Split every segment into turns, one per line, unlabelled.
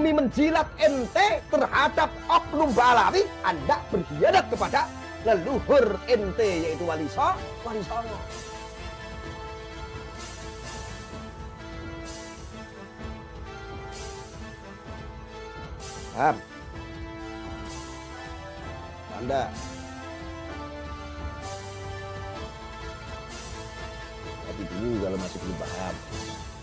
demi menjilat ente terhadap oknum Balawi, Anda berkhianat kepada leluhur ente, yaitu Wali Songo. Paham? Anda hati dulu kalau masih belum paham.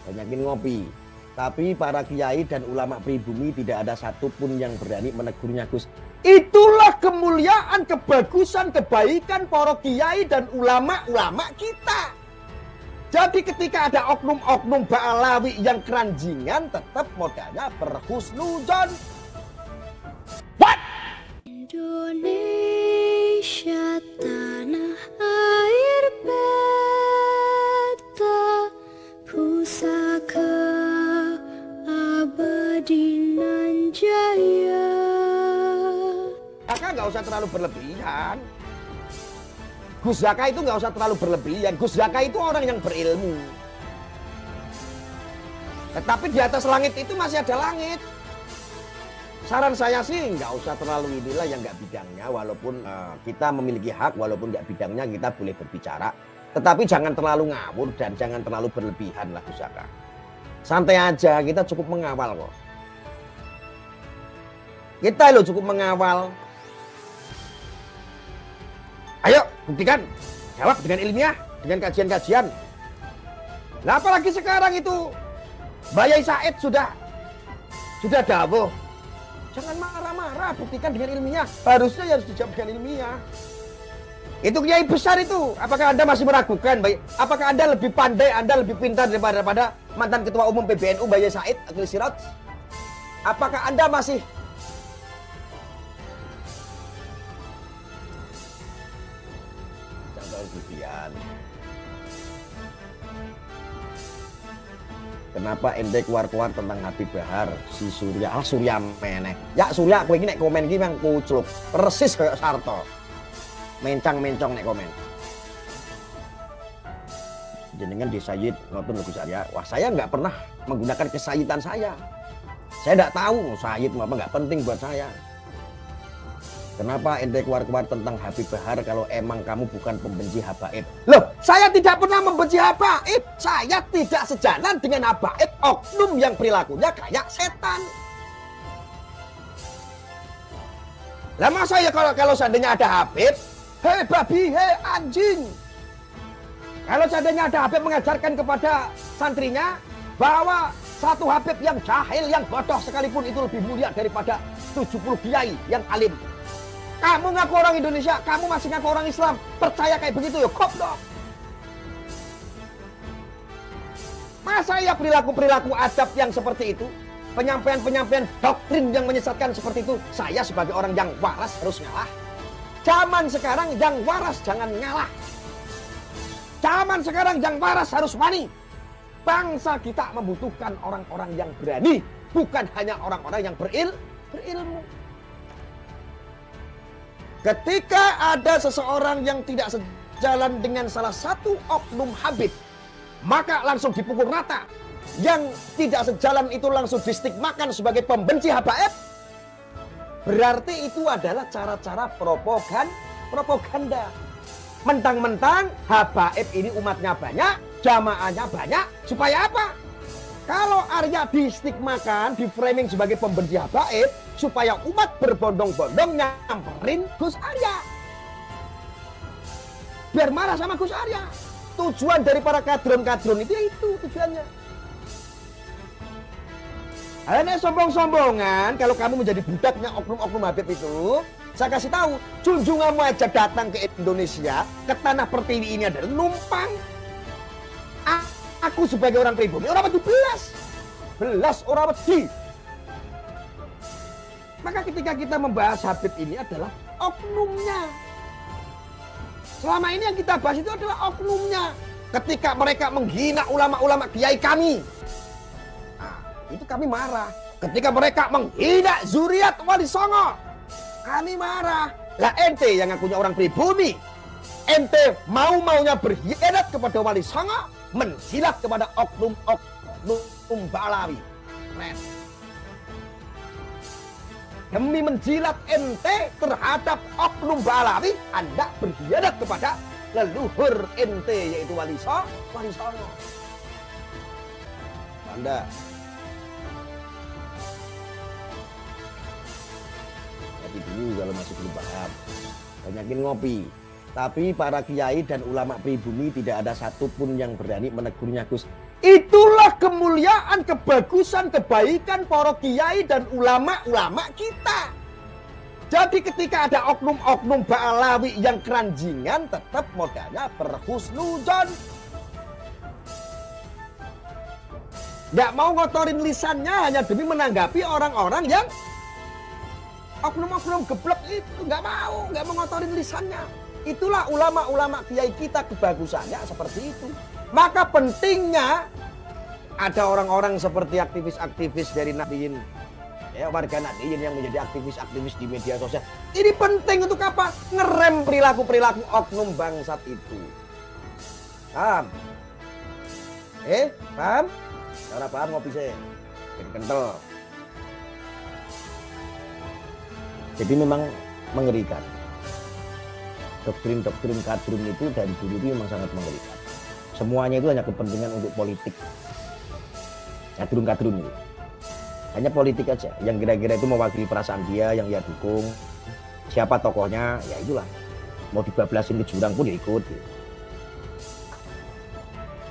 Banyakin ngopi. Tapi para kiai dan ulama pribumi tidak ada satupun yang berani menegurnya, Gus. Itulah kemuliaan, kebagusan, kebaikan para kiai dan ulama-ulama kita. Jadi ketika ada oknum-oknum Ba'alawi yang keranjingan, tetap modalnya berhusnuzon. What?
Indonesia tanah air beta, pusaka abadi nan jaya.
Kakak nggak usah terlalu berlebihan. Gus Zaka itu nggak usah terlalu berlebihan. Gus Zaka itu orang yang berilmu. Tetapi di atas langit itu masih ada langit. Saran saya sih nggak usah terlalu inilah yang nggak bidangnya. Walaupun kita memiliki hak, walaupun nggak bidangnya kita boleh berbicara. Tetapi jangan terlalu ngawur dan jangan terlalu berlebihan lah Gus Zaka. Santai aja, kita cukup mengawal kok. Kita loh cukup mengawal. Ayo buktikan, jawab dengan ilmiah, dengan kajian-kajian. Nah apalagi sekarang itu Mbak Yai Said sudah dawuh. Jangan marah-marah, buktikan dengan ilmiah. Harusnya harus dijawab dengan ilmiah. Itu kiai besar itu. Apakah Anda masih meragukan? Apakah Anda lebih pandai, Anda lebih pintar daripada mantan Ketua Umum PBNU Mbak Yai Said Akhil Siraj? Apakah Anda masih kenapa ente keluar-keluar tentang Habib Bahar, si Surya, Surya meneh. Ya Surya, kowe iki nek komen iki memang kucluk, persis kayak Sarto. Mencang-mencong nek komen. Jenengan di Sayyid ngoten lho Gus Arya. Wah, saya nggak pernah menggunakan kesayidan saya. Saya nggak tahu Sayyid apa nggak penting buat saya. Kenapa ente keluar-keluar tentang Habib Bahar kalau emang kamu bukan pembenci habaib? Loh, saya tidak pernah membenci habaib. Saya tidak sejalan dengan habaib, oknum yang perilakunya kayak setan. Lah masa ya kalau seandainya ada Habib, hei babi, hei anjing. Kalau seandainya ada Habib mengajarkan kepada santrinya bahwa satu Habib yang jahil, yang bodoh sekalipun itu lebih mulia daripada 70 kiai yang alim. Kamu ngaku orang Indonesia, kamu masih ngaku orang Islam. Percaya kayak begitu ya, goblok. Masa ya perilaku-perilaku adab yang seperti itu, penyampaian-penyampaian doktrin yang menyesatkan seperti itu, saya sebagai orang yang waras harus ngalah. Zaman sekarang yang waras jangan ngalah. Zaman sekarang yang waras harus wani. Bangsa kita membutuhkan orang-orang yang berani, bukan hanya orang-orang yang berilmu. Ketika ada seseorang yang tidak sejalan dengan salah satu oknum Habib, maka langsung dipukul rata. Yang tidak sejalan itu langsung distigmakan sebagai pembenci habaib. Berarti itu adalah cara-cara propaganda. Mentang-mentang habaib ini umatnya banyak, jamaahnya banyak, supaya apa? Kalau Arya distigmakan, diframing sebagai pembenci habaib, supaya umat berbondong-bondong nyamperin Gus Arya. Biar marah sama Gus Arya. Tujuan dari para kadron-kadron itu tujuannya. Hanya sombong-sombongan, kalau kamu menjadi budaknya oknum-oknum Habib itu, saya kasih tahu, junjunganmu aja datang ke Indonesia, ke tanah pertiwi ini adalah numpang. Aku sebagai orang pribumi, orang wedi belas orang wedi. Maka ketika kita membahas Habib ini adalah oknumnya. Selama ini yang kita bahas itu adalah oknumnya. Ketika mereka menghina ulama-ulama kiai kami, nah, itu kami marah. Ketika mereka menghina zuriat Wali Songo, kami marah. Lah ente yang ngakunya orang pribumi, ente mau-maunya berkhianat kepada Wali Songo, menjilat kepada oknum-oknum Ba'alawi. demi menjilat ente terhadap oknum Ba'alawi, Anda berkhianat kepada leluhur ente, yaitu Wali Songo. Anda tapi dulu kalau masih belum paham, banyakin ngopi. Tapi para kiai dan ulama pribumi tidak ada satupun yang berani menegurnya, Gus. Itulah kemuliaan, kebagusan, kebaikan para kiai dan ulama-ulama kita. Jadi ketika ada oknum-oknum Ba'alawi yang keranjingan, tetap modalnya berhusnuzon. Nggak mau ngotorin lisannya hanya demi menanggapi orang-orang yang oknum-oknum geblek itu. Nggak mau ngotorin lisannya. Itulah ulama-ulama kiai kita, kebagusannya seperti itu. Maka pentingnya ada orang-orang seperti aktivis-aktivis dari Nahdliyin, ya, warga Nahdliyin yang menjadi aktivis-aktivis di media sosial. Ini penting untuk apa? Ngerem perilaku-perilaku oknum bangsat itu. Paham? Paham? Cara paham ngopi saya. Jadi kental. Jadi memang mengerikan. Doktrin-doktrin kadrun itu dari dulu itu memang sangat mengerikan. Semuanya itu hanya kepentingan untuk politik. Kadrun-kadrun itu hanya politik aja, yang kira-kira itu mewakili perasaan dia, yang dia dukung. Siapa tokohnya, ya itulah. Mau dibablasin ke jurang pun ya ikut.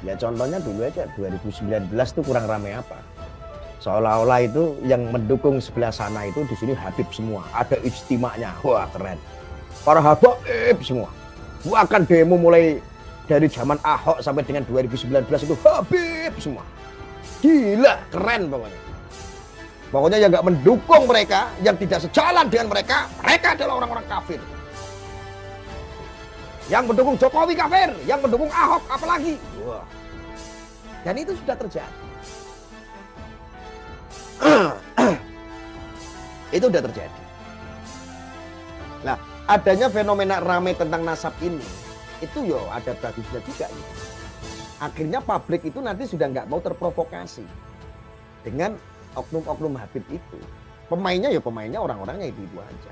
Ya contohnya dulu aja 2019 itu kurang ramai apa? Seolah-olah itu yang mendukung sebelah sana itu di sini Habib semua, ada ijtima'nya. Wah, keren. Para habaib semua. Bahkan demo mulai dari zaman Ahok sampai dengan 2019 itu Habib semua. Gila, keren pokoknya. Pokoknya yang nggak mendukung mereka, yang tidak sejalan dengan mereka adalah orang-orang kafir. Yang mendukung Jokowi kafir, yang mendukung Ahok apalagi. Wah. Dan itu sudah terjadi. Itu sudah terjadi. Nah, adanya fenomena ramai tentang nasab ini, itu yo ada bagusnya juga. Gitu. Akhirnya publik itu nanti sudah nggak mau terprovokasi dengan oknum-oknum Habib itu. Pemainnya ya pemainnya orang-orangnya itu aja.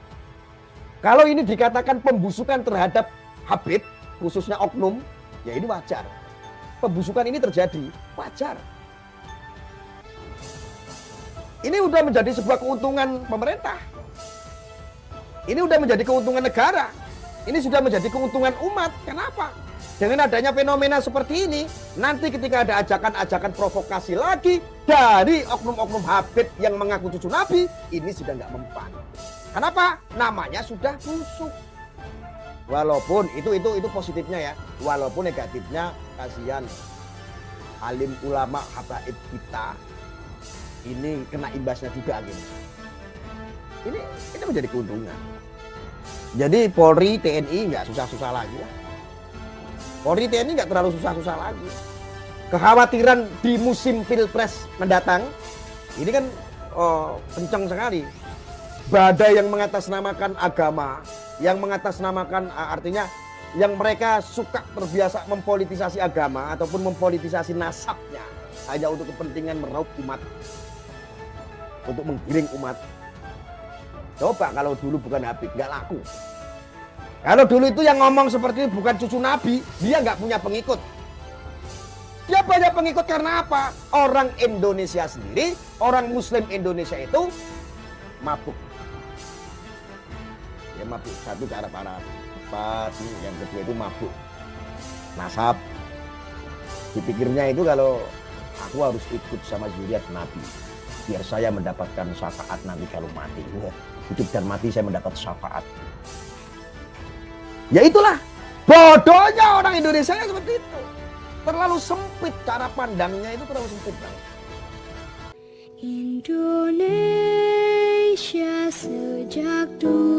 Kalau ini dikatakan pembusukan terhadap Habib, khususnya oknum, ya ini wajar. Pembusukan ini terjadi, wajar. Ini udah menjadi sebuah keuntungan pemerintah. Ini udah menjadi keuntungan negara. Ini sudah menjadi keuntungan umat. Kenapa? Dengan adanya fenomena seperti ini, nanti ketika ada ajakan-ajakan provokasi lagi dari oknum-oknum Habib yang mengaku cucu Nabi, ini sudah nggak mempan. Kenapa? Namanya sudah busuk. Walaupun itu positifnya ya. Walaupun negatifnya kasihan alim ulama habaib kita ini kena imbasnya juga gitu. Ini menjadi keuntungan. Jadi Polri, TNI nggak susah-susah lagi lah. Polri, TNI nggak terlalu susah-susah lagi. Kekhawatiran di musim pilpres mendatang ini kan kencang sekali. Badai yang mengatasnamakan agama, yang mengatasnamakan artinya yang mereka suka terbiasa mempolitisasi agama ataupun mempolitisasi nasabnya hanya untuk kepentingan meraup umat, untuk menggiring umat. Coba kalau dulu bukan Habib, nggak laku. Kalau dulu itu yang ngomong seperti itu bukan cucu Nabi, dia nggak punya pengikut. Dia banyak pengikut karena apa? Orang Indonesia sendiri, orang Muslim Indonesia itu mabuk. Ya mabuk, satu ke arah para yang kedua itu mabuk. Nasab. Dipikirnya itu kalau aku harus ikut sama zuriat Nabi, biar saya mendapatkan syafaat nanti kalau mati. Hidup dan mati saya mendapat syafaat. Ya itulah bodohnya orang Indonesia yang seperti itu. Terlalu sempit cara pandangnya, itu terlalu sempit banget.
Indonesia sejak dulu